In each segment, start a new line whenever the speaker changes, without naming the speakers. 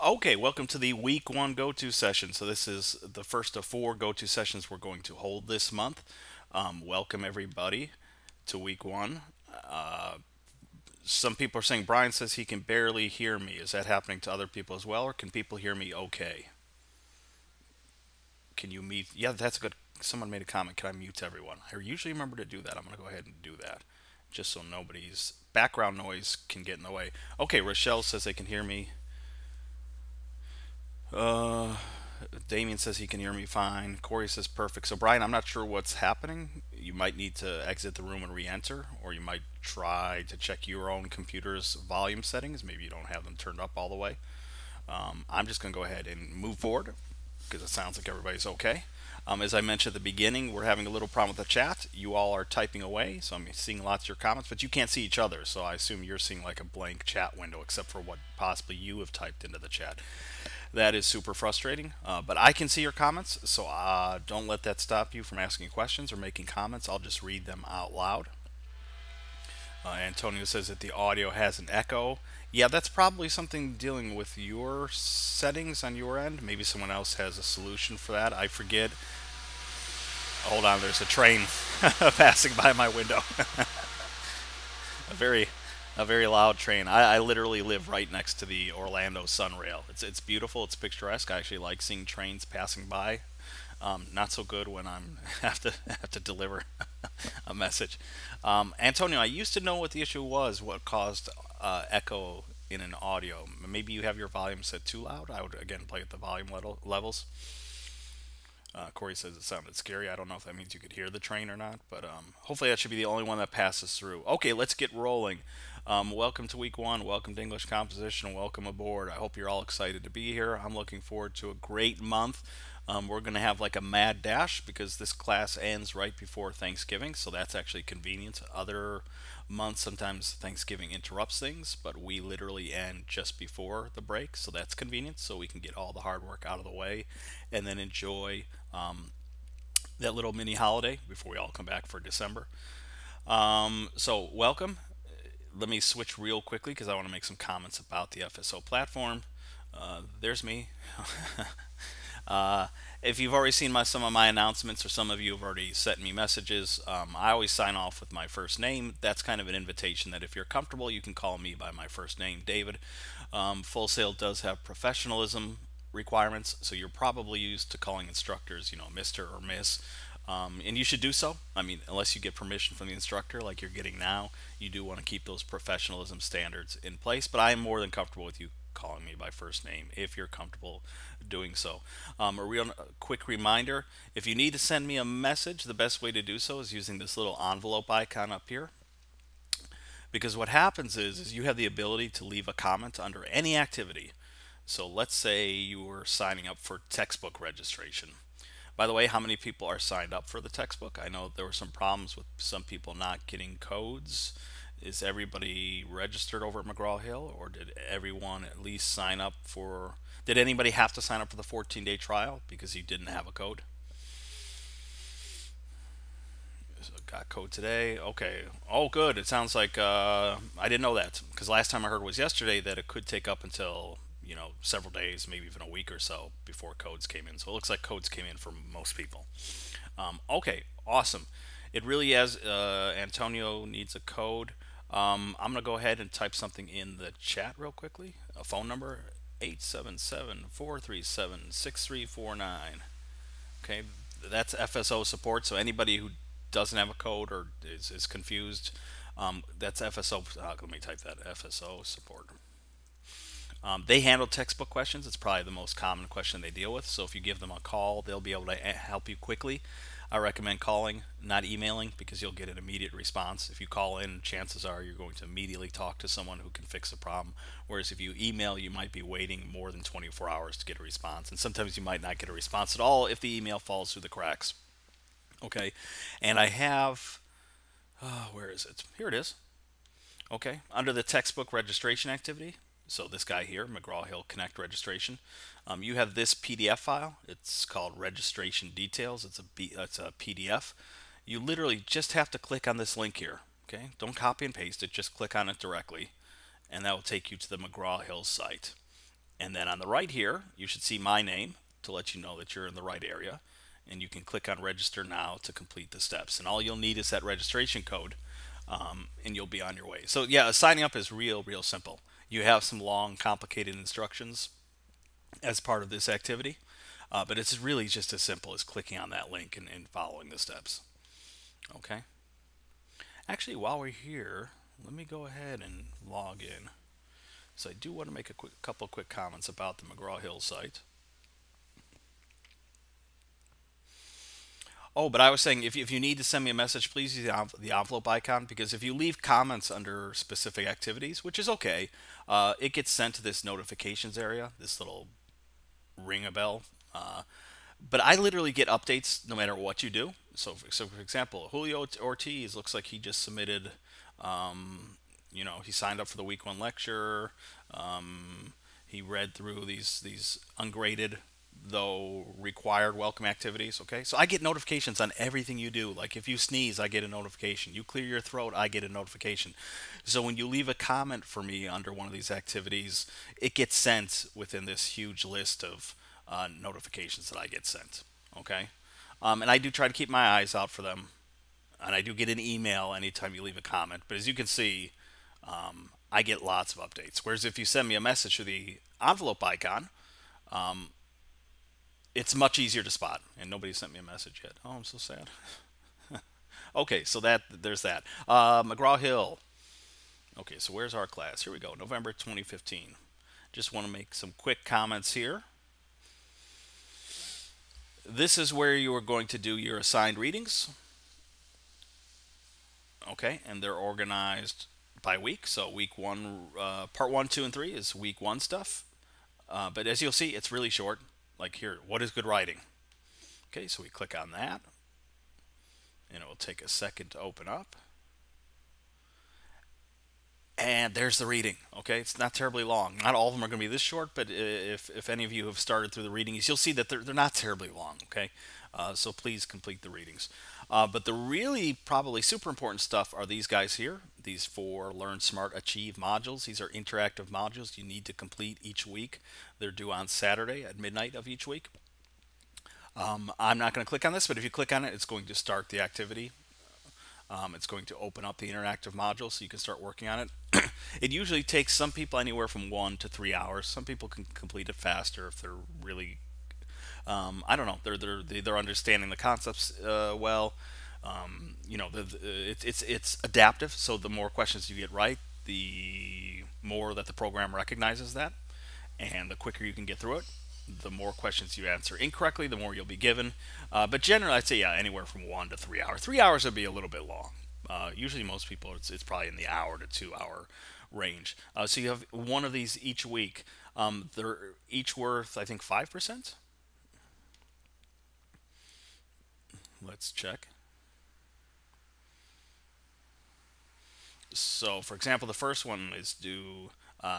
Okay, welcome to the week one go-to session. So this is the first of four go-to sessions we're going to hold this month. Welcome everybody to week one. Uh, some people are saying Brian says he can barely hear me. Is that happening to other people as well, or can people hear me okay? Can you mute? Yeah, that's good. Someone made a comment. Can I mute everyone? I usually remember to do that. I'm going to go ahead and do that just so nobody's background noise can get in the way. Okay, Rochelle says they can hear me. Uh, Damien says he can hear me fine. Corey says perfect. So, Brian, I'm not sure what's happening. You might need to exit the room and re enter, or you might try to check your own computer's volume settings. Maybe you don't have them turned up all the way. I'm just going to go ahead and move forward because it sounds like everybody's okay. As I mentioned at the beginning, we're having a little problem with the chat. You all are typing away, so I'm seeing lots of your comments, but you can't see each other, so I assume you're seeing like a blank chat window except for what possibly you have typed into the chat. That is super frustrating, but I can see your comments, so don't let that stop you from asking questions or making comments. I'll just read them out loud. Antonio says that the audio has an echo. Yeah, that's probably something dealing with your settings on your end. Maybe someone else has a solution for that. I forget. Hold on, there's a train passing by my window. a very a very loud train. I literally live right next to the Orlando Sunrail. It's beautiful. It's picturesque. I actually like seeing trains passing by. Not so good when I'm have to deliver a message. Antonio, I used to know what the issue was. What caused echo in an audio? Maybe you have your volume set too loud. I would again play at the volume levels. Corey says it sounded scary. I don't know if that means you could hear the train or not, but hopefully that should be the only one that passes through. Okay, let's get rolling. Welcome to week one. Welcome to English Composition. Welcome aboard. I hope you're all excited to be here. I'm looking forward to a great month. We're going to have like a mad dash because this class ends right before Thanksgiving, so that's actually convenient. Other months, sometimes Thanksgiving interrupts things, but we literally end just before the break, so that's convenient. So we can get all the hard work out of the way and then enjoy that little mini holiday before we all come back for December. So, welcome. Let me switch real quickly because I want to make some comments about the FSO platform. There's me. Uh, if you've already seen some of my announcements, or some of you have already sent me messages, I always sign off with my first name. That's kind of an invitation that if you're comfortable, you can call me by my first name, David. Full Sail does have professionalism requirements, so you're probably used to calling instructors, Mr. or Miss. And you should do so. I mean, unless you get permission from the instructor, like you're getting now, you do want to keep those professionalism standards in place. But I am more than comfortable with you calling me by first name if you're comfortable doing so. A real quick reminder, if you need to send me a message, the best way to do so is using this little envelope icon up here. Because what happens is you have the ability to leave a comment under any activity. So let's say you were signing up for textbook registration. By the way, how many people are signed up for the textbook? I know there were some problems with some people not getting codes. Is everybody registered over at McGraw-Hill, or did everyone at least sign up for? Did anybody have to sign up for the 14-day trial because you didn't have a code? So got code today. Okay. Oh, good. It sounds like I didn't know that because last time I heard was yesterday that it could take up until several days, maybe even a week or so before codes came in. So it looks like codes came in for most people. Okay, awesome. It really is. Antonio needs a code. I'm gonna go ahead and type something in the chat real quickly. A phone number 877-437-6349. Okay, that's FSO support. So anybody who doesn't have a code or is confused, that's FSO. Let me type that FSO support. They handle textbook questions. It's probably the most common question they deal with. So if you give them a call, they'll be able to help you quickly. I recommend calling, not emailing, because you'll get an immediate response. If you call in, chances are you're going to immediately talk to someone who can fix the problem. Whereas if you email, you might be waiting more than 24 hours to get a response. And sometimes you might not get a response at all if the email falls through the cracks. Okay, and I have, where is it? Here it is. Okay, under the textbook registration activity, so this guy here, McGraw-Hill Connect registration, you have this PDF file. It's called registration details. It's a PDF. You literally just have to click on this link here. Okay, don't copy and paste it. Just click on it directly, and that will take you to the McGraw-Hill site. And then on the right here, you should see my name to let you know that you're in the right area. And you can click on register now to complete the steps. And all you'll need is that registration code, and you'll be on your way. So yeah, signing up is real simple. You have some long, complicated instructions as part of this activity, but it's really just as simple as clicking on that link and following the steps. Okay. Actually, while we're here, let me go ahead and log in. So I do want to make a couple quick comments about the McGraw-Hill site. Oh, but I was saying if you need to send me a message, please use the envelope icon, because if you leave comments under specific activities, which is okay, it gets sent to this notifications area, this little ring a bell. But I literally get updates no matter what you do. So for example, Julio Ortiz looks like he just submitted, he signed up for the week one lecture. He read through these ungraded though required welcome activities. Okay, so I get notifications on everything you do. Like if you sneeze, I get a notification. You clear your throat, I get a notification. So when you leave a comment for me under one of these activities, it gets sent within this huge list of notifications that I get sent. Okay, and I do try to keep my eyes out for them, and I do get an email anytime you leave a comment. But as you can see, I get lots of updates. Whereas if you send me a message through the envelope icon, it's much easier to spot. And nobody sent me a message yet. Oh, I'm so sad. Okay, so there's that. McGraw Hill. Okay, so where's our class? Here we go, November 2015. Just want to make some quick comments here. This is where you are going to do your assigned readings. Okay, and they're organized by week. So week one, part one, two, and three is week one stuff. But as you'll see, it's really short. Like here, what is good writing? Okay, so we click on that, and it will take a second to open up. And there's the reading. Okay, it's not terribly long. Not all of them are going to be this short, but if any of you have started through the readings, you'll see that they're not terribly long. Okay, so please complete the readings. But the really probably super important stuff are these guys here. These 4 Learn Smart Achieve modules. These are interactive modules you need to complete each week. They're due on Saturday at midnight of each week. I'm not going to click on this, but if you click on it, it's going to start the activity. It's going to open up the interactive module so you can start working on it. It usually takes some people anywhere from 1 to 3 hours. Some people can complete it faster if they're really, I don't know, they're understanding the concepts well. It's adaptive. So the more questions you get right, the more that the program recognizes that, and the quicker you can get through it. The more questions you answer incorrectly, the more you'll be given. But generally, I'd say yeah, anywhere from 1 to 3 hours. 3 hours would be a little bit long. Usually, most people it's probably in the hour to 2 hour range. So you have one of these each week. They're each worth, I think, 5%. Let's check. So, for example, the first one is due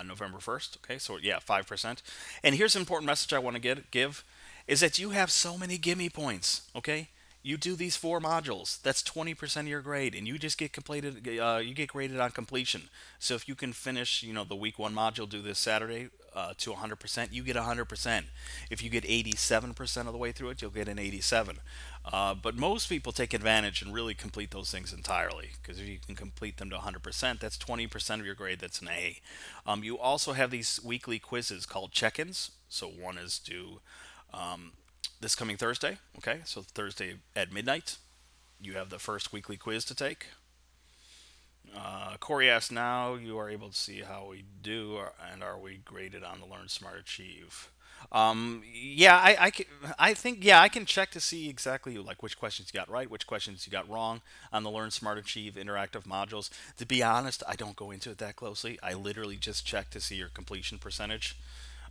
November 1st. Okay, so yeah, 5%. And here's an important message I want to give is that you have so many gimme points. Okay, you do these 4 modules. That's 20% of your grade, and you just get completed. You get graded on completion. So if you can finish, the week 1 module due this Saturday to 100%, you get 100%. If you get 87% of the way through it, you'll get an 87. But most people take advantage and really complete those things entirely, because if you can complete them to 100%, that's 20% of your grade. That's an A. You also have these weekly quizzes called check-ins. So one is due this coming Thursday. Okay, so Thursday at midnight, you have the first weekly quiz to take. Corey asks, now you are able to see how we do, and are we graded on the Learn Smart Achieve? Yeah, I think, yeah, I can check to see exactly like which questions you got right, which questions you got wrong on the Learn Smart Achieve interactive modules. To be honest, I don't go into it that closely. I literally just check to see your completion percentage.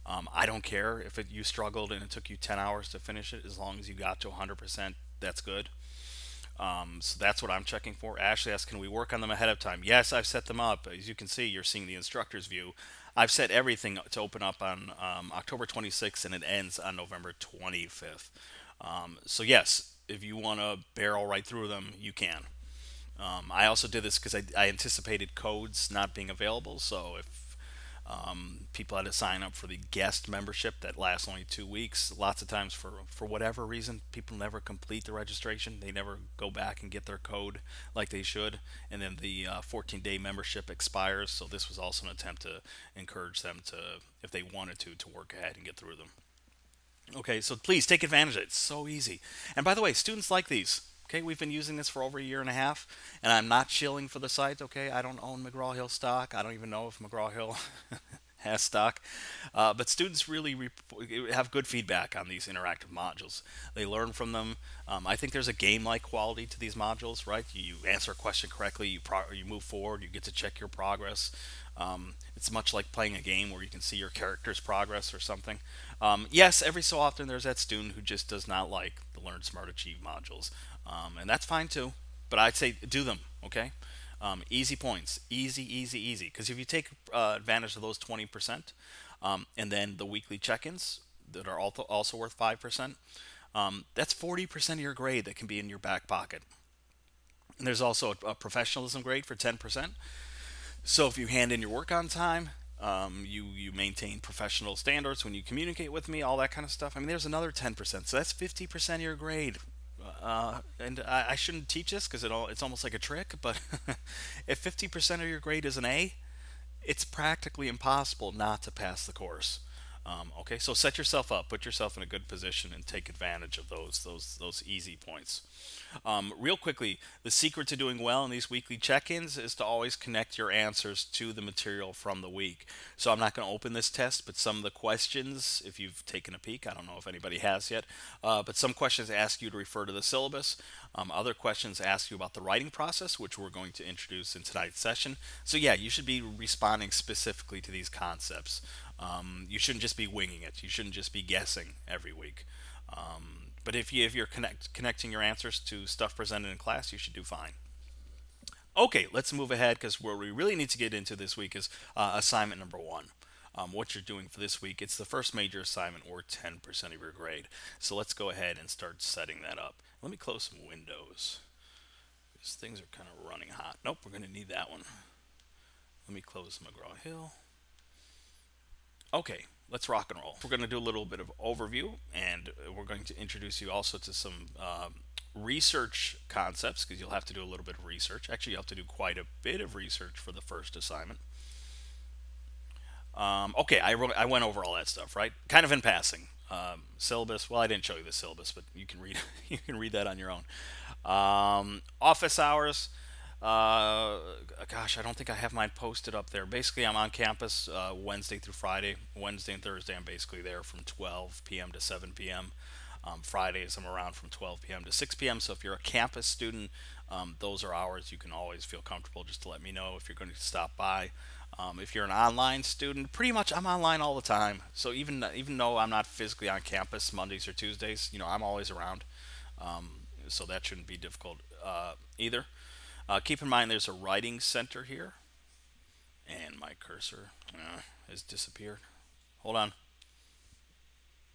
I don't care if you struggled and it took you 10 hours to finish it. As long as you got to 100%, that's good. So that's what I'm checking for. Ashley asks, can we work on them ahead of time? Yes, I've set them up. As you can see, you're seeing the instructor's view. I've set everything to open up on October 26th, and it ends on November 25th. So yes, if you want to barrel right through them, you can. I also did this because I anticipated codes not being available. So if People had to sign up for the guest membership that lasts only 2 weeks. Lots of times, for whatever reason, people never complete the registration. They never go back and get their code like they should, and then the 14-day membership expires. So this was also an attempt to encourage them to, if they wanted to work ahead and get through them. Okay, so please take advantage of it. It's so easy. And by the way, students like these. Okay, we've been using this for over a year and a half, and I'm not shilling for the site. Okay, I don't own McGraw Hill stock. I don't even know if McGraw Hill has stock. But students really have good feedback on these interactive modules. They learn from them. I think there's a game-like quality to these modules, right? You answer a question correctly, you move forward, you get to check your progress. It's much like playing a game where you can see your character's progress or something. Yes, every so often there's that student who just does not like the Learn Smart Achieve modules, and that's fine too. But I'd say do them, okay? Easy points, easy, easy, easy. Because if you take advantage of those 20%, and then the weekly check-ins that are also worth 5%, that's 40% of your grade that can be in your back pocket. And there's also a professionalism grade for 10%. So if you hand in your work on time, you maintain professional standards when you communicate with me, all that kind of stuff. I mean, there's another 10%, so that's 50% of your grade. And I shouldn't teach this because it's almost like a trick, but if 50% of your grade is an A, it's practically impossible not to pass the course. Okay, so set yourself up, put yourself in a good position, and take advantage of those easy points. Real quickly, the secret to doing well in these weekly check-ins is to always connect your answers to the material from the week. So I'm not going to open this test, but some of the questions, if you've taken a peek, I don't know if anybody has yet, but some questions ask you to refer to the syllabus. Other questions ask you about the writing process, which we're going to introduce in tonight's session. So yeah, you should be responding specifically to these concepts. You shouldn't just be winging it. You shouldn't just be guessing every week. But if you're connecting your answers to stuff presented in class, you should do fine. Okay, let's move ahead because where we really need to get into this week is assignment number one. What you're doing for this week. It's the first major assignment or 10% of your grade. So let's go ahead and start setting that up. Let me close some windows because things are kind of running hot. Nope, we're going to need that one. Let me close McGraw Hill. Okay, let's rock and roll. We're going to do a little bit of overview, and we're going to introduce you also to some research concepts because you'll have to do a little bit of research. Actually, you'll have to do quite a bit of research for the first assignment. Okay, I went over all that stuff, right? Kind of in passing. Syllabus. Well, I didn't show you the syllabus, but you can read you can read that on your own. Office hours. Gosh, I don't think I have mine posted up there. Basically, I'm on campus Wednesday through Friday. Wednesday and Thursday, I'm basically there from 12 p.m. to 7 p.m. Fridays, I'm around from 12 p.m. to 6 p.m. So if you're a campus student, those are hours you can always feel comfortable just to let me know if you're going to stop by. If you're an online student, pretty much I'm online all the time. So even though I'm not physically on campus Mondays or Tuesdays, I'm always around. So that shouldn't be difficult either. Keep in mind there's a writing center here, and my cursor has disappeared. Hold on.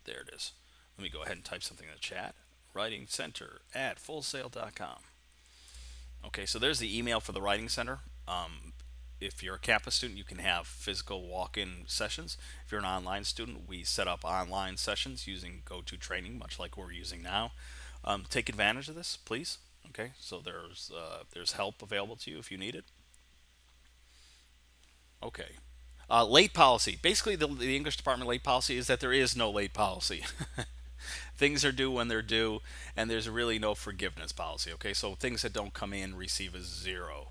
There it is. Let me go ahead and type something in the chat. Writing center at fullsail.com. Okay, so there's the email for the writing center. If you're a campus student, you can have physical walk-in sessions. If you're an online student, we set up online sessions using GoToTraining, much like we're using now. Take advantage of this, please. Okay, so there's help available to you if you need it. Okay. Late policy. Basically, the English department late policy is that there is no late policy. Things are due when they're due, and there's really no forgiveness policy. Okay, so things that don't come in receive a 0,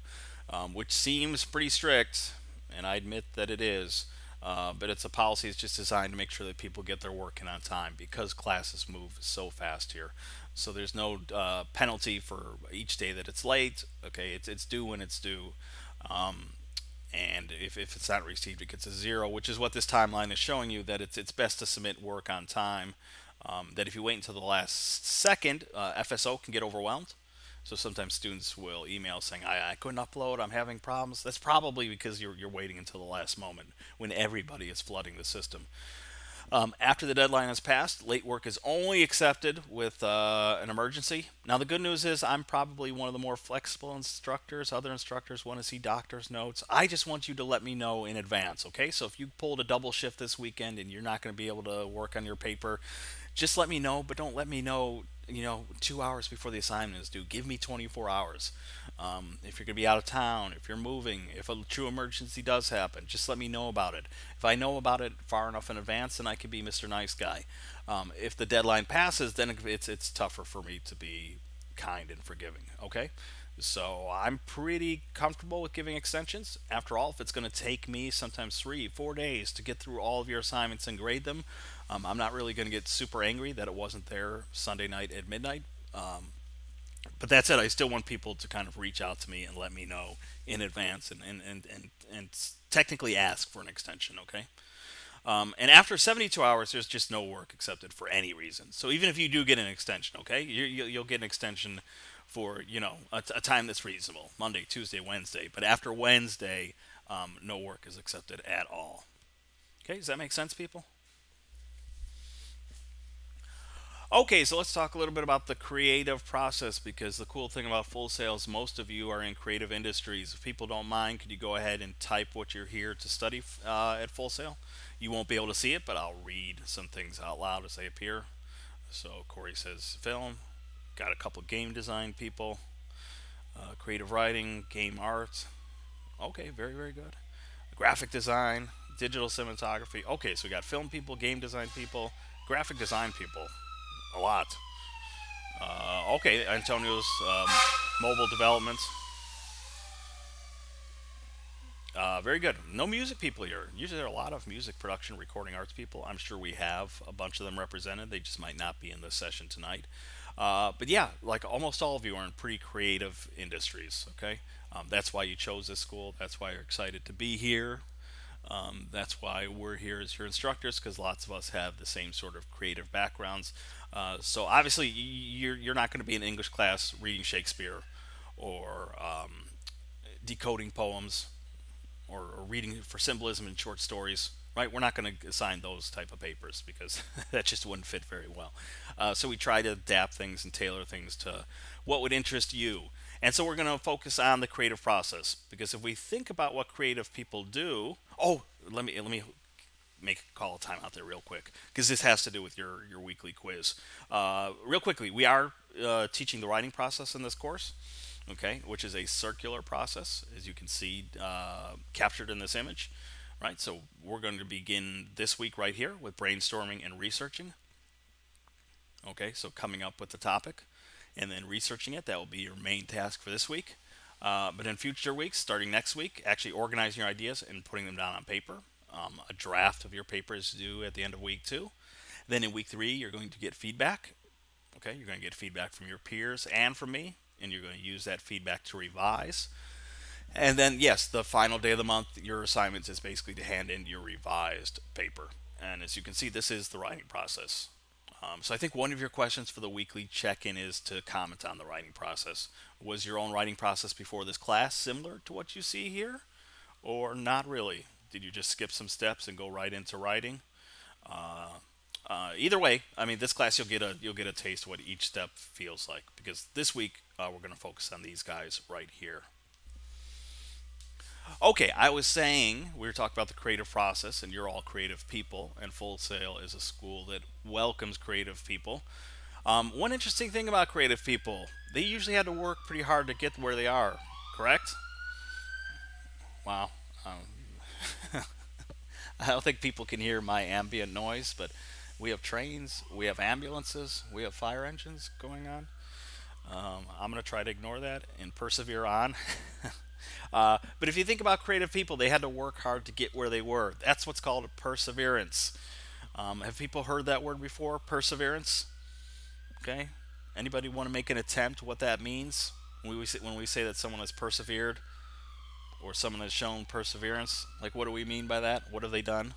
which seems pretty strict, and I admit that it is. But it's a policy that's just designed to make sure that people get their work in on time because classes move so fast here. So there's no penalty for each day that it's late. Okay, it's due when it's due. And if it's not received, it gets a 0, which is what this timeline is showing you, that it's best to submit work on time. That if you wait until the last second, FSO can get overwhelmed. So sometimes students will email saying, I couldn't upload, I'm having problems. That's probably because you're waiting until the last moment when everybody is flooding the system. After the deadline has passed, late work is only accepted with an emergency. Now, the good news is I'm probably one of the more flexible instructors. Other instructors want to see doctor's notes. I just want you to let me know in advance, okay? So if you pulled a double shift this weekend and you're not going to be able to work on your paper, just let me know, but don't let me know, 2 hours before the assignment is due. Give me 24 hours. If you're going to be out of town, if you're moving, if a true emergency does happen, just let me know about it. If I know about it far enough in advance, then I can be Mr. Nice Guy. If the deadline passes, then it's tougher for me to be kind and forgiving. Okay, so I'm pretty comfortable with giving extensions. After all, if it's going to take me sometimes 3, 4 days to get through all of your assignments and grade them, I'm not really going to get super angry that it wasn't there Sunday night at midnight. But that's it. I still want people to kind of reach out to me and let me know in advance and technically ask for an extension, okay? And after 72 hours, there's just no work accepted for any reason. So even if you do get an extension, okay, you'll get an extension for, a time that's reasonable, Monday, Tuesday, Wednesday. But after Wednesday, no work is accepted at all. Okay, does that make sense, people? Okay, so let's talk a little bit about the creative process because the cool thing about Full Sail, most of you are in creative industries. If people don't mind, could you go ahead and type what you're here to study at Full Sail? You won't be able to see it, but I'll read some things out loud as they appear. So Corey says film, got a couple game design people, creative writing, game art. Okay, very, very good. Graphic design, digital cinematography. Okay, so we got film people, game design people, graphic design people. A lot. Okay, Antonio's mobile development. Very good. No music people here. Usually there are a lot of music production, recording arts people. I'm sure we have a bunch of them represented. They just might not be in this session tonight. But yeah, like almost all of you are in pretty creative industries. Okay, that's why you chose this school. That's why you're excited to be here. That's why we're here as your instructors because lots of us have the same sort of creative backgrounds. So obviously you're not going to be in English class reading Shakespeare or decoding poems or reading for symbolism in short stories, right? We're not going to assign those type of papers because that just wouldn't fit very well. So we try to adapt things and tailor things to what would interest you. And so we're going to focus on the creative process because if we think about what creative people do, let me make a call of time out there real quick because this has to do with your weekly quiz. Real quickly, we are teaching the writing process in this course, okay, which is a circular process, as you can see captured in this image, right? So we're going to begin this week right here with brainstorming and researching. Okay, so coming up with the topic and then researching it, that will be your main task for this week. But in future weeks, starting next week, actually organizing your ideas and putting them down on paper. A draft of your paper is due at the end of week 2. Then in week 3, you're going to get feedback. Okay, you're going to get feedback from your peers and from me, and you're going to use that feedback to revise. And then, yes, the final day of the month, your assignment is basically to hand in your revised paper. And as you can see, this is the writing process. So I think one of your questions for the weekly check-in is to comment on the writing process. Was your own writing process before this class similar to what you see here? Or not really? Did you just skip some steps and go right into writing? Either way, I mean, this class you'll get a taste of what each step feels like because this week we're going to focus on these guys right here. Okay, I was saying we were talking about the creative process, and you're all creative people, and Full Sail is a school that welcomes creative people. One interesting thing about creative people, they usually had to work pretty hard to get where they are, correct? Wow. I don't think people can hear my ambient noise, but we have trains, we have ambulances, we have fire engines going on. I'm going to try to ignore that and persevere on. But if you think about creative people, they had to work hard to get where they were. That's what's called a perseverance. Have people heard that word before? Perseverance? Okay. Anybody want to make an attempt what that means when we say that someone has persevered or someone has shown perseverance? Like, what do we mean by that? What have they done?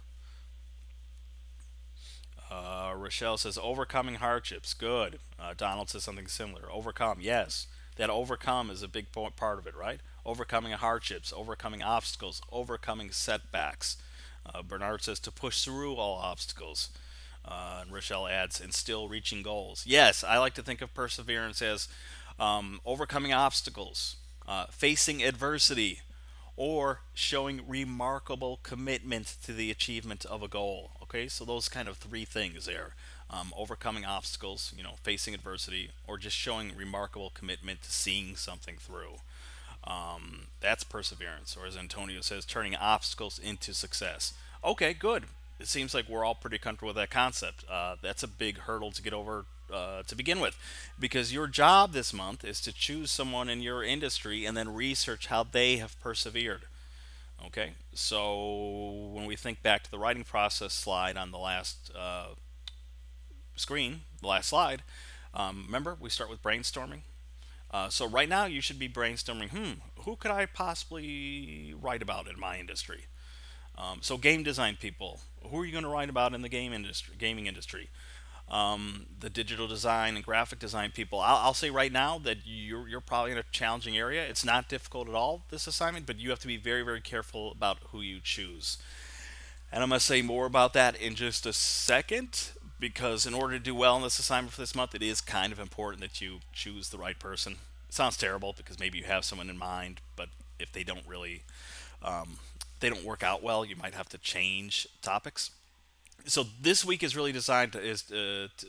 Rochelle says overcoming hardships. Good. Donald says something similar. Overcome. Yes. That overcome is a big part of it, right? Overcoming hardships, overcoming obstacles, overcoming setbacks. Bernard says to push through all obstacles. And Rochelle adds, and still reaching goals. Yes, I like to think of perseverance as overcoming obstacles, facing adversity, or showing remarkable commitment to the achievement of a goal. Okay, so those kind of three things there: overcoming obstacles, facing adversity, or just showing remarkable commitment to seeing something through. That's perseverance, or as Antonio says, turning obstacles into success. Okay, good. It seems like we're all pretty comfortable with that concept. That's a big hurdle to get over to begin with, because your job this month is to choose someone in your industry and then research how they have persevered. Okay, so when we think back to the writing process slide on the last screen, the last slide, remember we start with brainstorming. So right now you should be brainstorming, who could I possibly write about in my industry? So game design people, who are you going to write about in the gaming industry? The digital design and graphic design people. I'll say right now that you're probably in a challenging area. It's not difficult at all, this assignment, but you have to be very, very careful about who you choose. And I'm going to say more about that in just a second, because in order to do well in this assignment for this month, it is kind of important that you choose the right person. It sounds terrible because maybe you have someone in mind, but if they don't really, they don't work out well, you might have to change topics. So this week is really designed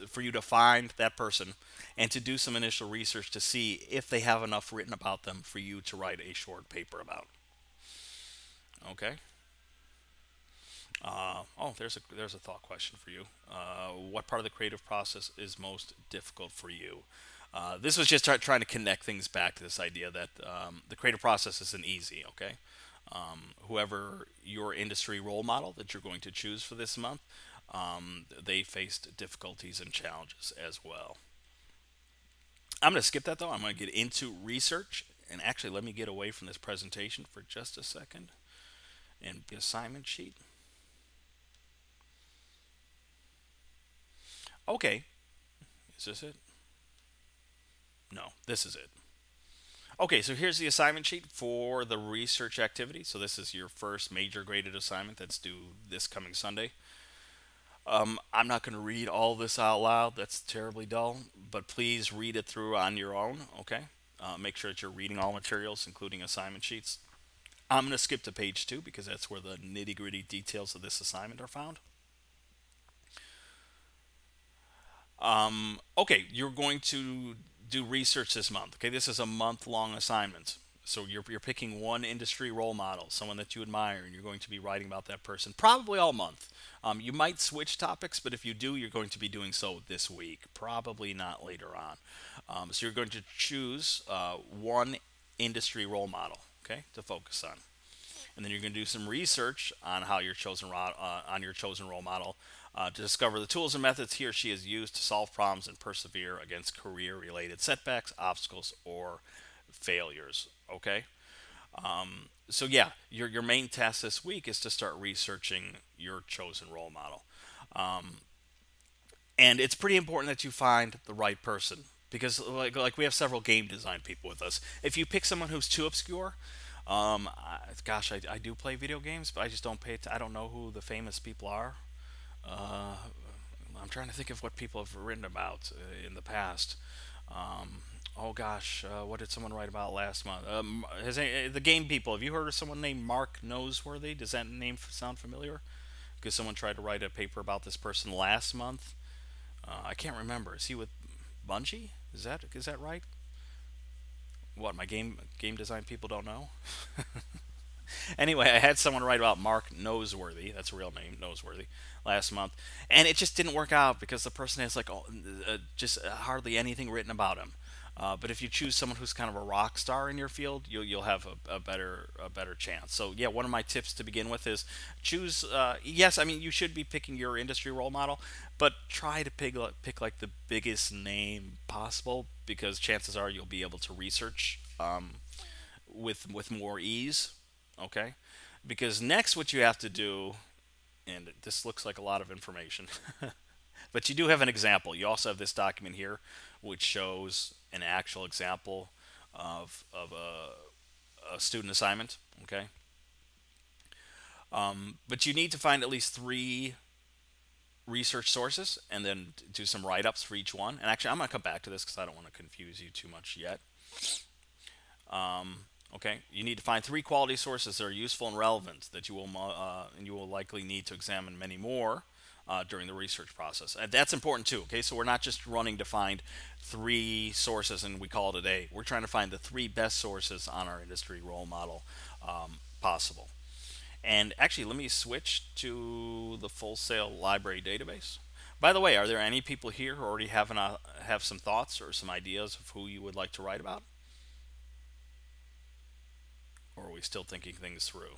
for you to find that person and to do some initial research to see if they have enough written about them for you to write a short paper about. Okay. There's a thought question for you. What part of the creative process is most difficult for you? This was just trying to connect things back to this idea that the creative process isn't easy. Okay, whoever your industry role model that you're going to choose for this month, they faced difficulties and challenges as well. I'm going to skip that though. I'm going to get into research, and actually, let me get away from this presentation for just a second and the assignment sheet. Okay, is this it? No, this is it. Okay, so here's the assignment sheet for the research activity. So this is your first major graded assignment that's due this coming Sunday. I'm not going to read all this out loud. That's terribly dull. But please read it through on your own. Okay. Make sure that you're reading all materials, including assignment sheets. I'm going to skip to page 2 because that's where the nitty gritty details of this assignment are found. Okay, you're going to do research this month. Okay, this is a month-long assignment. So you're picking one industry role model, someone that you admire, and you're going to be writing about that person probably all month. You might switch topics, but if you do, you're going to be doing so this week, probably not later on. So you're going to choose one industry role model, okay, to focus on, and then you're going to do some research on how your on your chosen role model to discover the tools and methods he or she has used to solve problems and persevere against career-related setbacks, obstacles, or failures. Okay. So yeah, your main task this week is to start researching your chosen role model, and it's pretty important that you find the right person because like we have several game design people with us. If you pick someone who's too obscure, gosh, I do play video games, but I just don't pay. I don't know who the famous people are. Uh, I'm trying to think of what people have written about in the past. Oh gosh, what did someone write about last month? The game people. Have you heard of someone named Mark Noseworthy? Does that name sound familiar? Because someone tried to write a paper about this person last month. I can't remember. Is he with Bungie? Is that right? What my game design people don't know? Anyway, I had someone write about Mark Noseworthy. That's a real name, Noseworthy, last month, and it just didn't work out because the person has like just hardly anything written about him. But if you choose someone who's kind of a rock star in your field, you'll have a better chance. So yeah, one of my tips to begin with is choose. Yes, I mean you should be picking your industry role model, but try to pick like the biggest name possible because chances are you'll be able to research with more ease. Okay, because next what you have to do, and this looks like a lot of information, but you do have an example. You also have this document here, which shows an actual example of a student assignment. Okay, But you need to find at least three research sources and then do some write ups for each one. And actually, I'm going to come back to this because I don't want to confuse you too much yet. Okay, you need to find three quality sources that are useful and relevant that you will likely need to examine many more during the research process. And that's important too. Okay, so we're not just running to find three sources and we call it a day. We're trying to find the three best sources on our industry role model possible. And actually, let me switch to the Full Sail Library database. By the way, are there any people here who already have some thoughts or some ideas of who you would like to write about? Or are we still thinking things through?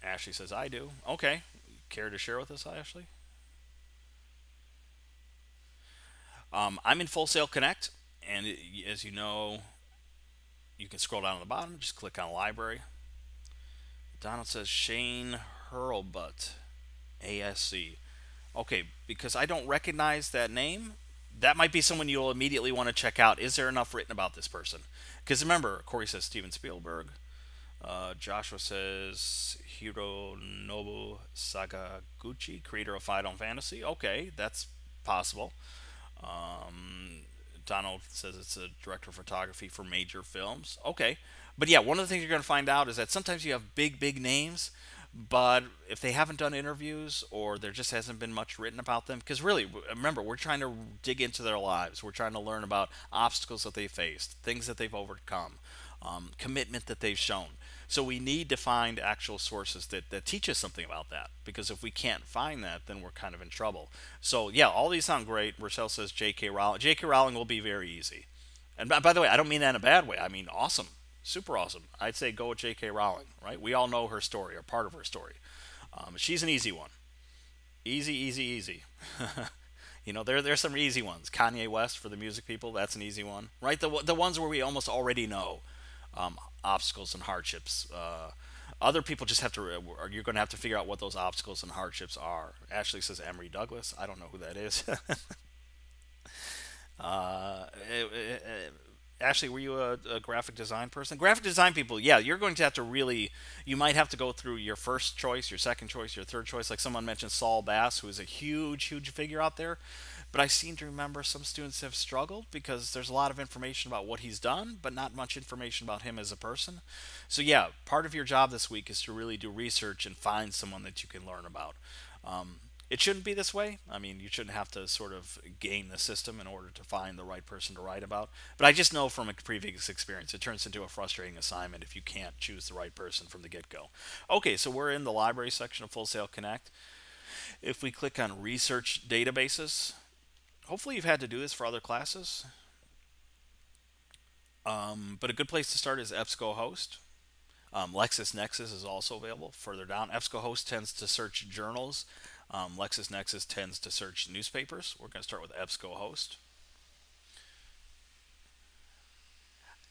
Ashley says, I do. Okay. Care to share with us, Ashley? I'm in Full Sail Connect, and as you know, you can scroll down to the bottom, just click on Library. Donald says Shane Hurlbut, ASC. Okay, because I don't recognize that name, that might be someone you'll immediately want to check out. Is there enough written about this person? Because remember, Corey says Steven Spielberg. Joshua says Hironobu Sakaguchi, creator of Final Fantasy. Okay, that's possible. Donald says it's a director of photography for major films. Okay. But yeah, one of the things you're going to find out is that sometimes you have big, big names, but if they haven't done interviews or there just hasn't been much written about them, because really, remember, we're trying to dig into their lives. We're trying to learn about obstacles that they faced, things that they've overcome, commitment that they've shown. So we need to find actual sources that teach us something about that. Because if we can't find that, then we're kind of in trouble. So yeah, all these sound great. Rochelle says J.K. Rowling. J.K. Rowling will be very easy. And by the way, I don't mean that in a bad way. I mean awesome, super awesome. I'd say go with J.K. Rowling. Right? We all know her story or part of her story. She's an easy one. Easy, easy, easy. There's some easy ones. Kanye West for the music people, that's an easy one, right? The ones where we almost already know obstacles and hardships. Other people just have to, or you're going to have to figure out what those obstacles and hardships are. Ashley says Emory Douglas. I don't know who that is. uh, Ashley, were you a graphic design person? Graphic design people, yeah, you're going to have to really, you might have to go through your first choice, your second choice, your third choice. Like someone mentioned Saul Bass, who is a huge, huge figure out there. But I seem to remember some students have struggled because there's a lot of information about what he's done, but not much information about him as a person. So, yeah, part of your job this week is to really do research and find someone that you can learn about. It shouldn't be this way. I mean, you shouldn't have to sort of game the system in order to find the right person to write about. But I just know from a previous experience, it turns into a frustrating assignment if you can't choose the right person from the get go. Okay, so we're in the library section of Full Sail Connect. If we click on research databases, hopefully you've had to do this for other classes. But a good place to start is EBSCOhost. LexisNexis is also available further down. EBSCOhost tends to search journals. LexisNexis tends to search newspapers. We're going to start with EBSCOhost.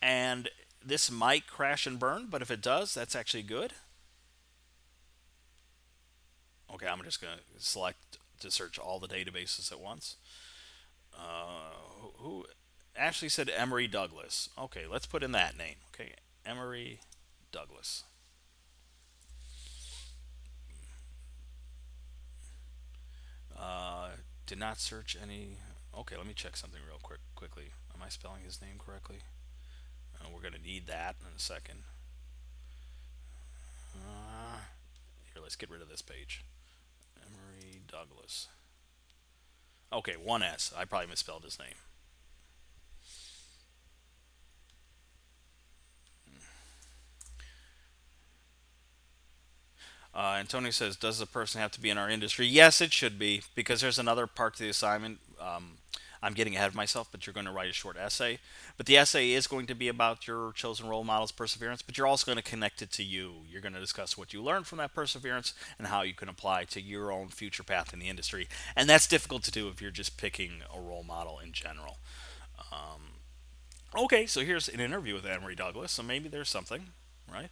And this might crash and burn, but if it does, that's actually good. Okay, I'm just going to select to search all the databases at once. Who Ashley said Emory Douglas. Okay, let's put in that name. Okay, Emory Douglas. Did not search any. Okay, let me check something real quickly. Am I spelling his name correctly? We're going to need that in a second. Here, let's get rid of this page. Emory Douglas. Okay, one S. I probably misspelled his name. Antonio says, does the person have to be in our industry? Yes, it should be, because there's another part to the assignment. I'm getting ahead of myself, but you're going to write a short essay. But the essay is going to be about your chosen role model's perseverance, but you're also going to connect it to you. You're going to discuss what you learned from that perseverance and how you can apply to your own future path in the industry. And that's difficult to do if you're just picking a role model in general. Okay, so here's an interview with Emory Douglas, so maybe there's something, right?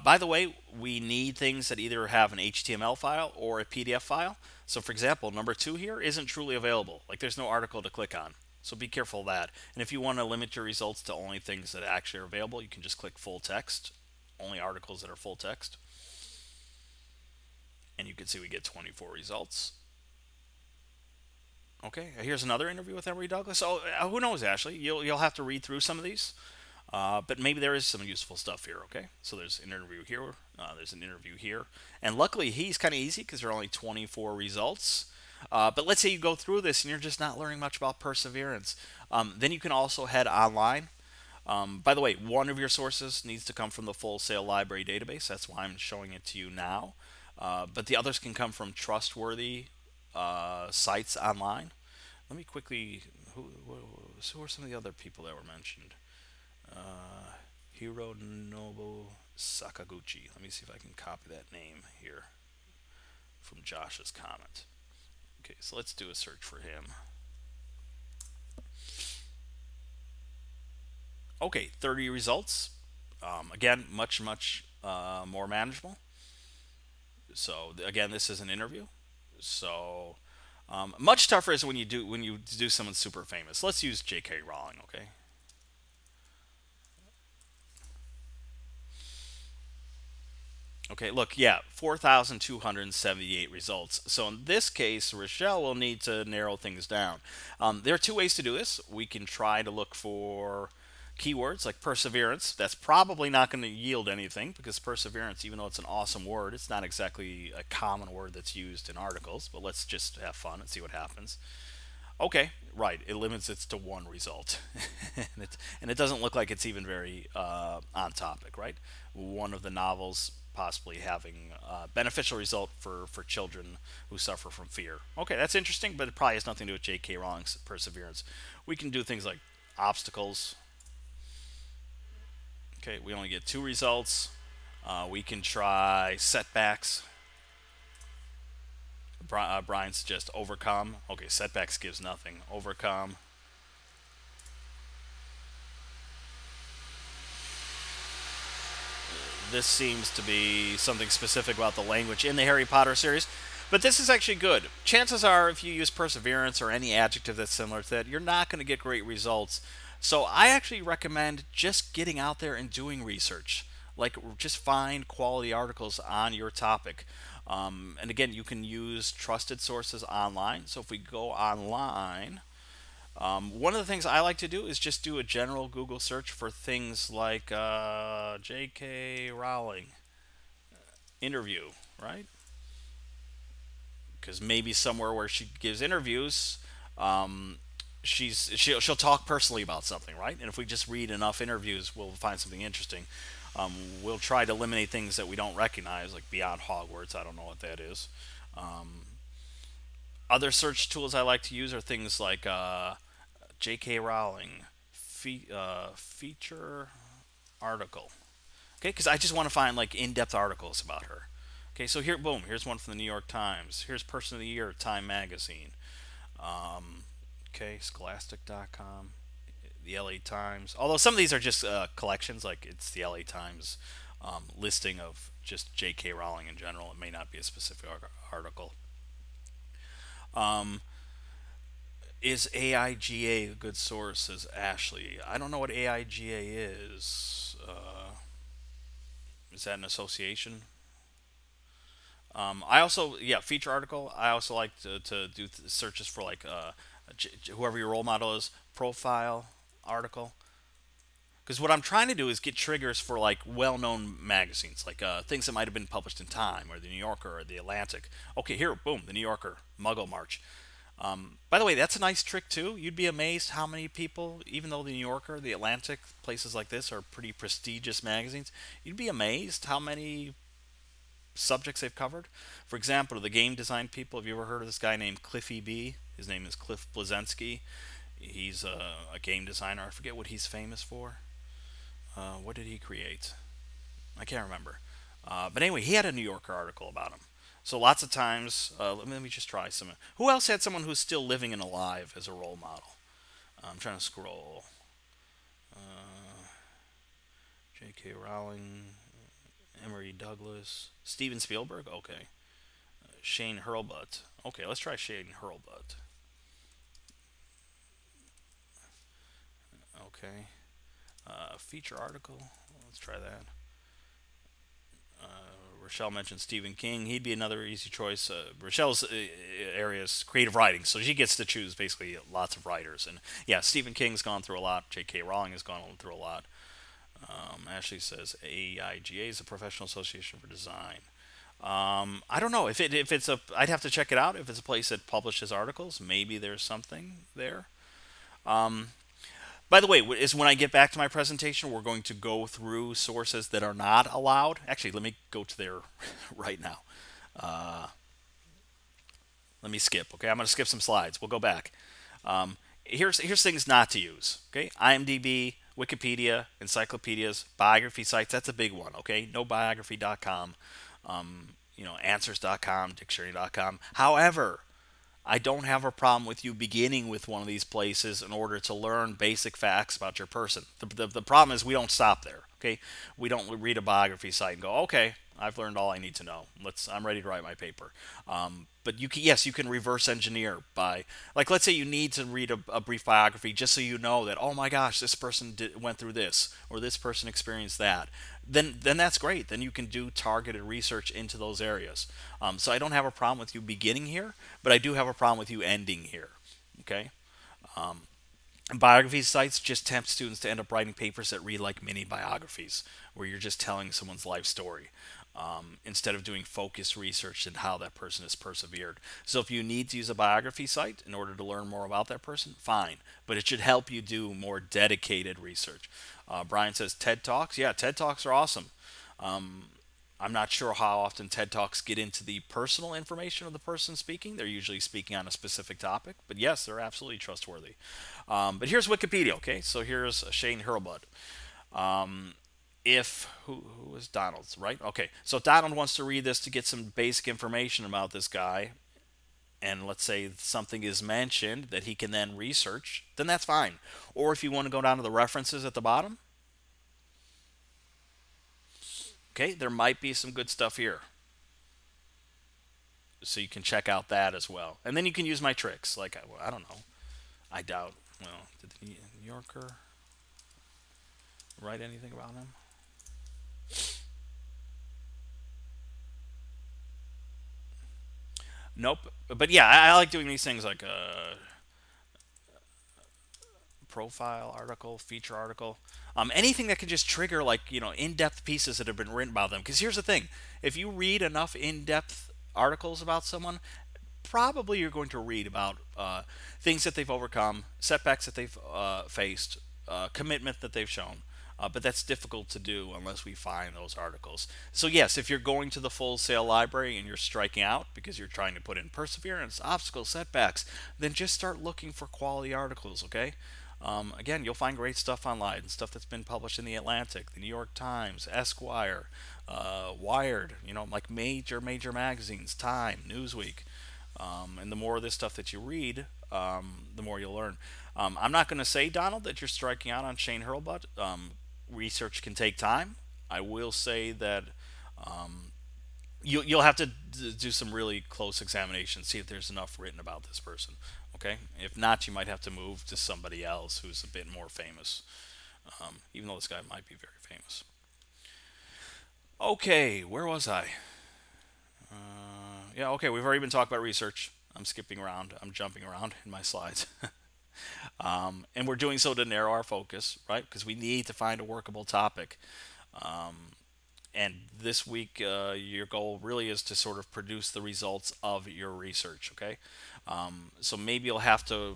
By the way, we need things that either have an HTML file or a PDF file. So, for example, number 2 here isn't truly available. Like, there's no article to click on. So be careful of that. And if you want to limit your results to only things that actually are available, you can just click full text, only articles that are full text. And you can see we get 24 results. Okay, here's another interview with Emory Douglas. Oh, who knows, Ashley? You'll have to read through some of these, but maybe there is some useful stuff here. Okay, so there's an interview here. There's an interview here, and luckily he's kind of easy because there are only 24 results. But let's say you go through this and you're just not learning much about perseverance. Then you can also head online. By the way, one of your sources needs to come from the Full Sail Library database. That's why I'm showing it to you now. But the others can come from trustworthy sites online. Let me quickly. Who are some of the other people that were mentioned? Hironobu Sakaguchi. Let me see if I can copy that name here from Josh's comment. Okay, so let's do a search for him. Okay, 30 results. Again, much more manageable. So again, this is an interview. So much tougher is when you do someone super famous. Let's use J.K. Rowling. Okay. Okay, look, yeah, 4,278 results. So in this case, Rochelle will need to narrow things down. There are two ways to do this. We can try to look for keywords like perseverance. That's probably not going to yield anything because perseverance, even though it's an awesome word, it's not exactly a common word that's used in articles. But let's just have fun and see what happens. Okay, right. It limits it to one result, and it doesn't look like it's even very on topic, right? One of the novels possibly having a beneficial result for children who suffer from fear. Okay, that's interesting, but it probably has nothing to do with J.K. Rowling's perseverance. We can do things like obstacles. Okay, we only get two results. We can try setbacks. Brian suggests overcome. Okay, setbacks gives nothing. Overcome. This seems to be something specific about the language in the Harry Potter series. But this is actually good. Chances are, if you use perseverance or any adjective that's similar to that, you're not going to get great results. So I actually recommend just getting out there and doing research. Like, just find quality articles on your topic. And again, you can use trusted sources online. So if we go online, one of the things I like to do is just do a general Google search for things like J.K. Rowling interview, right? Because maybe somewhere where she gives interviews, she'll talk personally about something, right? And if we just read enough interviews, we'll find something interesting. We'll try to eliminate things that we don't recognize, like Beyond Hogwarts. I don't know what that is. Other search tools I like to use are things like J.K. Rowling feature article. Okay, because I just want to find like in-depth articles about her. Okay, so here, boom, here's one from the New York Times. Here's Person of the Year, Time Magazine. Okay, Scholastic.com, the LA Times. Although some of these are just collections, like it's the LA Times listing of just J.K. Rowling in general. It may not be a specific article. Um, is AIGA a good source? Says Ashley. I don't know what AIGA is. Is that an association? I also, yeah, feature article. I also like to do searches for like whoever your role model is, profile article. Because what I'm trying to do is get triggers for like well-known magazines, like things that might have been published in Time or the New Yorker or the Atlantic. Okay, here, boom, the New Yorker, Muggle March. By the way, that's a nice trick too. You'd be amazed how many people, even though the New Yorker, the Atlantic, places like this are pretty prestigious magazines, you'd be amazed how many subjects they've covered. For example, the game design people, have you ever heard of this guy named Cliffy B? His name is Cliff Blazensky. He's a game designer. I forget what he's famous for. What did he create? I can't remember. But anyway, he had a New Yorker article about him. So lots of times, let me just try some. Who else had someone who's still living and alive as a role model? I'm trying to scroll. J.K. Rowling, Emory Douglas, Steven Spielberg. Okay, Shane Hurlbut. Okay, let's try Shane Hurlbut. Okay, feature article. Let's try that. Rochelle mentioned Stephen King. He'd be another easy choice. Rochelle's area is creative writing, so she gets to choose basically lots of writers. And yeah, Stephen King's gone through a lot. J.K. Rowling has gone through a lot. Ashley says AIGA is a professional association for design. I don't know if it's a. I'd have to check it out. If it's a place that publishes articles, maybe there's something there. By the way, is when I get back to my presentation, we're going to go through sources that are not allowed. Actually, let me go to there right now. Let me skip. Okay, I'm going to skip some slides. We'll go back. Here's things not to use. Okay, IMDb, Wikipedia, encyclopedias, biography sites. That's a big one. Okay, no biography.com. Answers.com, dictionary.com. However, I don't have a problem with you beginning with one of these places in order to learn basic facts about your person. The problem is we don't stop there. Okay, we don't read a biography site and go, okay, I've learned all I need to know. I'm ready to write my paper. But yes, you can reverse engineer by, like, let's say you need to read a brief biography just so you know that, oh my gosh, this person went through this, or this person experienced that. Then that's great. Then you can do targeted research into those areas. So I don't have a problem with you beginning here, but I do have a problem with you ending here. Okay. Biography sites just tempt students to end up writing papers that read like mini biographies, where you're just telling someone's life story instead of doing focused research and how that person has persevered. So if you need to use a biography site in order to learn more about that person, fine. But it should help you do more dedicated research. Brian says TED Talks. Yeah, TED Talks are awesome. I'm not sure how often TED Talks get into the personal information of the person speaking. They're usually speaking on a specific topic. But yes, they're absolutely trustworthy. But here's Wikipedia, okay? So here's Shane Hurlbut. Who is Donald's, right? Okay, so Donald wants to read this to get some basic information about this guy. And let's say something is mentioned that he can then research, then that's fine. Or if you want to go down to the references at the bottom, okay, there might be some good stuff here. So you can check out that as well. And then you can use my tricks. Like, I don't know. I doubt. Well, did the New Yorker write anything about him? Nope. But yeah, I like doing these things like a profile article, feature article, anything that can just trigger like in-depth pieces that have been written about them. Because here's the thing: if you read enough in-depth articles about someone, probably you're going to read about things that they've overcome, setbacks that they've faced, commitment that they've shown. But that's difficult to do unless we find those articles. So yes, if you're going to the Full Sail Library and you're striking out because you're trying to put in perseverance, obstacles, setbacks, then just start looking for quality articles, okay? Again, you'll find great stuff online, stuff that's been published in the Atlantic, the New York Times, Esquire, Wired, like major magazines, Time, Newsweek. And the more of this stuff that you read, the more you'll learn. I'm not going to say, Donald, that you're striking out on Shane Hurlbut. Research can take time. I will say that you'll have to do some really close examination, see if there's enough written about this person. Okay, if not, you might have to move to somebody else who's a bit more famous. Even though this guy might be very famous. Okay, where was I? Yeah, okay, we've already been talking about research. I'm skipping around. I'm jumping around in my slides. And we're doing so to narrow our focus, right? Because we need to find a workable topic. And this week, your goal really is to sort of produce the results of your research, okay? So maybe you'll have to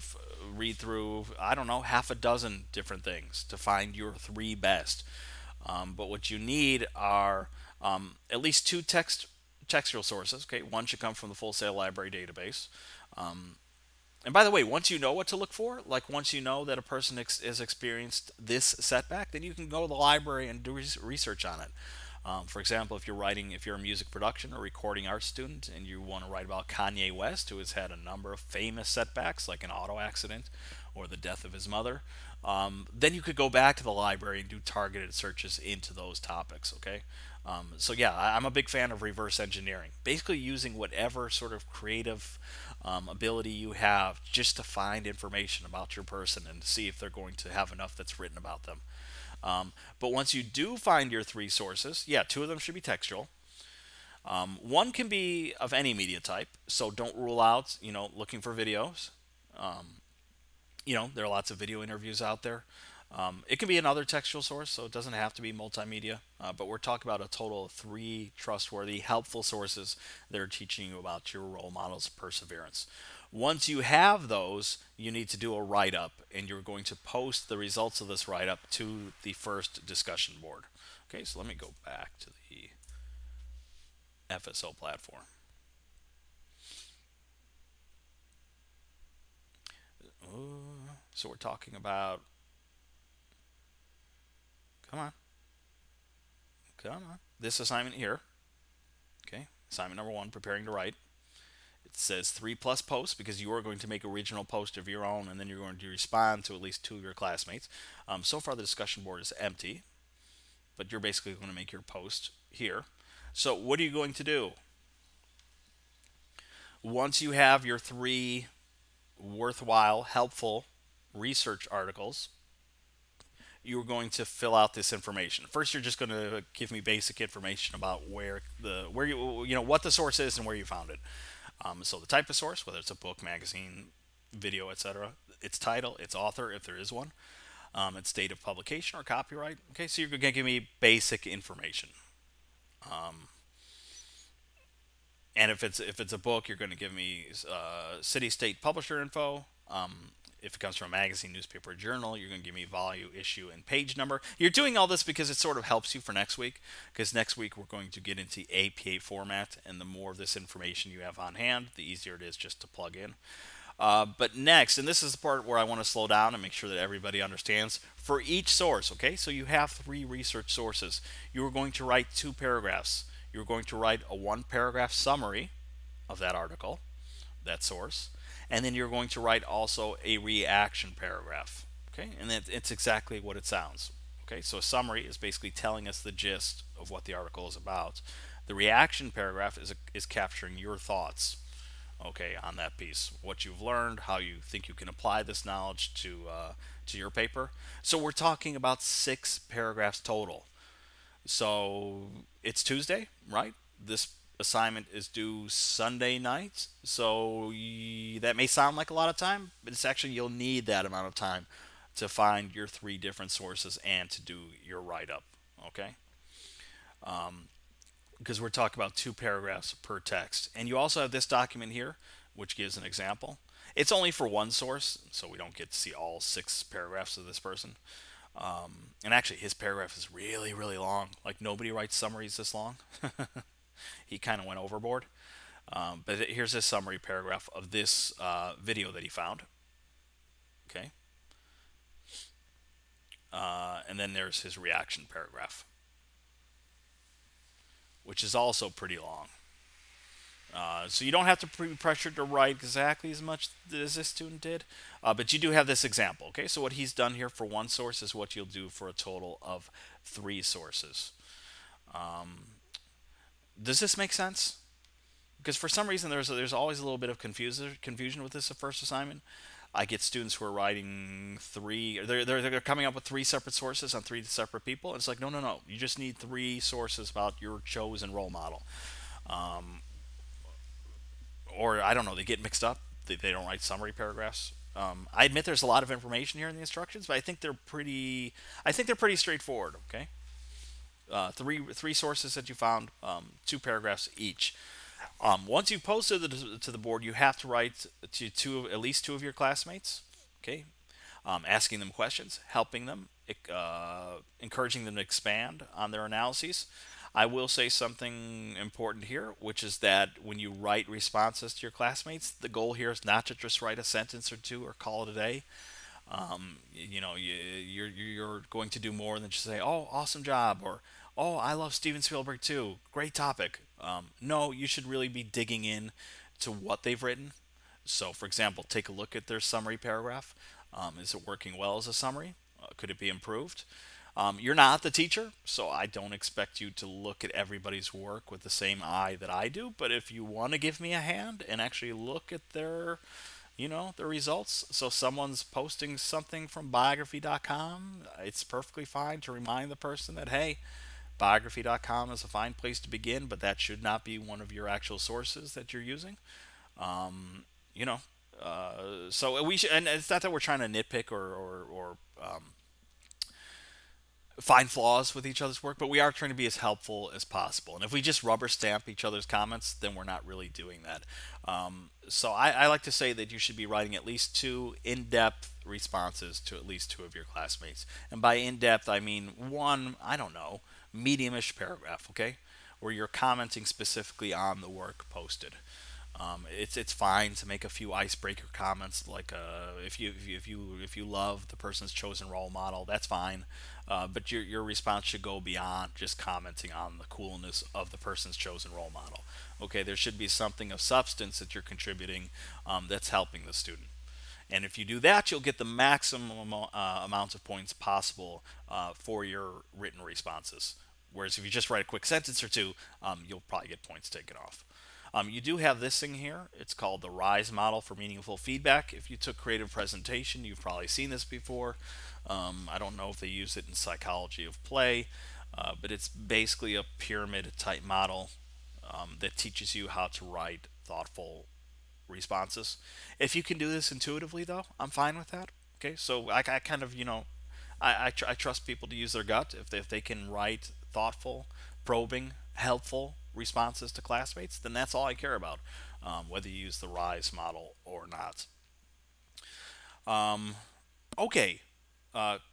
read through, I don't know, half a dozen different things to find your three best. But what you need are at least two textual sources. Okay, one should come from the Full Sail Library database. And by the way, once you know what to look for, like once you know that a person has experienced this setback, then you can go to the library and do research on it. For example, if you're a music production or recording arts student and you want to write about Kanye West, who has had a number of famous setbacks like an auto accident or the death of his mother, then you could go back to the library and do targeted searches into those topics, okay? So yeah, I'm a big fan of reverse engineering, basically using whatever sort of creative ability you have just to find information about your person and see if they're going to have enough that's written about them. But once you do find your three sources, yeah, two of them should be textual. One can be of any media type, so don't rule out, looking for videos. There are lots of video interviews out there. It can be another textual source, so it doesn't have to be multimedia. But we're talking about a total of three trustworthy, helpful sources that are teaching you about your role models' perseverance. Once you have those, you need to do a write up, and you're going to post the results of this write up to the first discussion board. Okay, so let me go back to the FSO platform. So we're talking about, come on, come on, this assignment here. Okay, assignment number one, preparing to write. It says 3+ posts because you are going to make original post of your own, and then you're going to respond to at least two of your classmates. So far, the discussion board is empty, but you're basically going to make your post here. So what are you going to do? Once you have your three worthwhile, helpful research articles, you're going to fill out this information. First, you're just going to give me basic information about where you know what the source is and where you found it. So the type of source, whether it's a book, magazine, video, etc., its title, its author, if there is one, its date of publication or copyright. Okay, so you're going to give me basic information. And if it's a book, you're going to give me city, state, publisher info. If it comes from a magazine, newspaper, or journal, you're going to give me volume, issue, and page number. You're doing all this because it sort of helps you for next week, because next week we're going to get into APA format, and the more of this information you have on hand, the easier it is just to plug in. But next, and this is the part where I want to slow down and make sure that everybody understands, for each source, okay, so you have three research sources. You are going to write 2 paragraphs. You're going to write a 1-paragraph summary of that article, that source, and then you're going to write also a reaction paragraph. Okay, and it's exactly what it sounds. Okay, so a summary is basically telling us the gist of what the article is about. The reaction paragraph is capturing your thoughts, okay, on that piece, what you've learned, how you think you can apply this knowledge to your paper. So we're talking about 6 paragraphs total. So it's Tuesday, right? This assignment is due Sunday night. So that may sound like a lot of time, but it's actually, you'll need that amount of time to find your 3 different sources and to do your write up. Okay? Because we're talking about 2 paragraphs per text. And you also have this document here, which gives an example. It's only for one source, so we don't get to see all 6 paragraphs of this person. And actually, his paragraph is really, really long. Like, nobody writes summaries this long. He kind of went overboard. But here's his summary paragraph of this video that he found. Okay. And then there's his reaction paragraph, which is also pretty long. So you don't have to be pressured to write exactly as much as this student did, but you do have this example. Okay, so what he's done here for one source is what you'll do for a total of 3 sources. Does this make sense? Because for some reason there's always a little bit of confusion with this first assignment. I get students who are writing 3, they're coming up with 3 separate sources on 3 separate people. And it's like, no, no, no. You just need 3 sources about your chosen role model. Or I don't know, they get mixed up. They don't write summary paragraphs. I admit there's a lot of information here in the instructions, but I think they're pretty straightforward. Okay, three sources that you found, 2 paragraphs each. Once you've posted to the board, you have to write to at least 2 of your classmates. Okay, asking them questions, helping them, encouraging them to expand on their analyses. I will say something important here, which is that when you write responses to your classmates, the goal here is not to just write a sentence or 2 or call it a day. You're going to do more than just say, "Oh, awesome job," or "Oh, I love Steven Spielberg too. Great topic." No, you should really be digging in to what they've written. So, for example, take a look at their summary paragraph. Is it working well as a summary? Could it be improved? You're not the teacher, so I don't expect you to look at everybody's work with the same eye that I do. But if you want to give me a hand and actually look at their results, so someone's posting something from biography.com, it's perfectly fine to remind the person that, hey, biography.com is a fine place to begin, but that should not be one of your actual sources that you're using. You know, so we should, and it's not that we're trying to nitpick or find flaws with each other's work, but we are trying to be as helpful as possible. And if we just rubber stamp each other's comments, then we're not really doing that. So I like to say that you should be writing at least two in depth responses to at least two of your classmates. And by in depth, I mean one, I don't know, medium-ish paragraph, okay? Where you're commenting specifically on the work posted. It's fine to make a few icebreaker comments, like if you love the person's chosen role model, that's fine. But your response should go beyond just commenting on the coolness of the person's chosen role model. Okay, there should be something of substance that you're contributing, that's helping the student. And if you do that, you'll get the maximum amounts of points possible for your written responses. Whereas if you just write a quick sentence or two, you'll probably get points taken off. You do have this thing here. It's called the RISE model for meaningful feedback. If you took creative presentation, you've probably seen this before. I don't know if they use it in psychology of play, but it's basically a pyramid type model that teaches you how to write thoughtful responses. If you can do this intuitively, though, I'm fine with that. Okay, so I kind of, I trust people to use their gut. If they can write thoughtful, probing, helpful responses to classmates, then that's all I care about, whether you use the RISE model or not. Okay,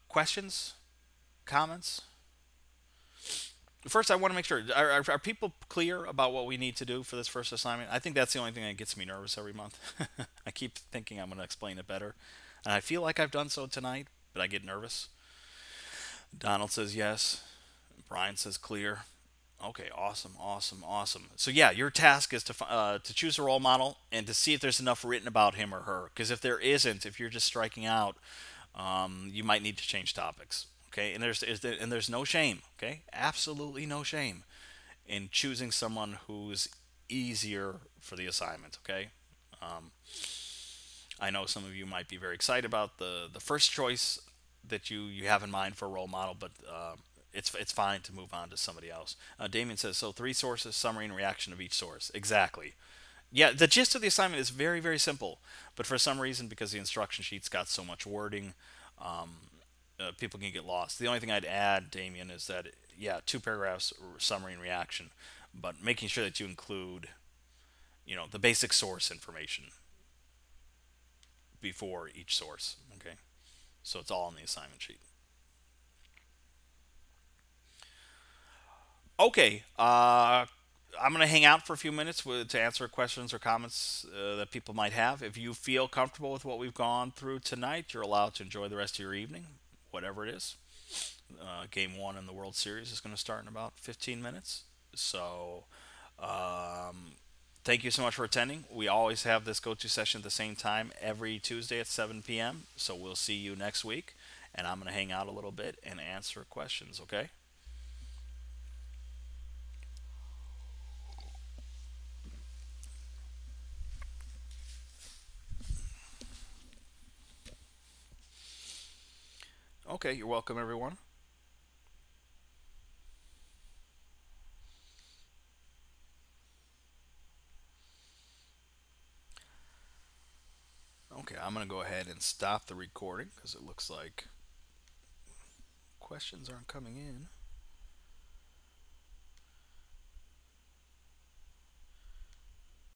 questions, comments? First, I want to make sure, are people clear about what we need to do for this first assignment? I think that's the only thing that gets me nervous every month. I keep thinking I'm going to explain it better. And I feel like I've done so tonight, but I get nervous. Donald says yes. Brian says clear. Okay, awesome, awesome, awesome. So yeah, your task is to choose a role model and to see if there's enough written about him or her. Because if there isn't, if you're just striking out, you might need to change topics. Okay, and there's no shame. Okay, absolutely no shame in choosing someone who's easier for the assignment. Okay, I know some of you might be very excited about the first choice that you have in mind for a role model, but it's fine to move on to somebody else. Damien says so. Three sources, summary, and reaction of each source. Exactly. Yeah, the gist of the assignment is very very simple, but for some reason, because the instruction sheet's got so much wording, people can get lost. The only thing I'd add, Damien, is that yeah, two paragraphs, summary and reaction, but making sure that you include, the basic source information before each source. Okay, so it's all in the assignment sheet. Okay, I'm going to hang out for a few minutes to answer questions or comments that people might have. If you feel comfortable with what we've gone through tonight, you're allowed to enjoy the rest of your evening, whatever it is. Game one in the World Series is going to start in about 15 minutes. So, thank you so much for attending. We always have this go to session at the same time every Tuesday at 7 p.m. So, we'll see you next week. And I'm going to hang out a little bit and answer questions, okay? Okay, you're welcome, everyone. Okay, I'm going to go ahead and stop the recording because it looks like questions aren't coming in.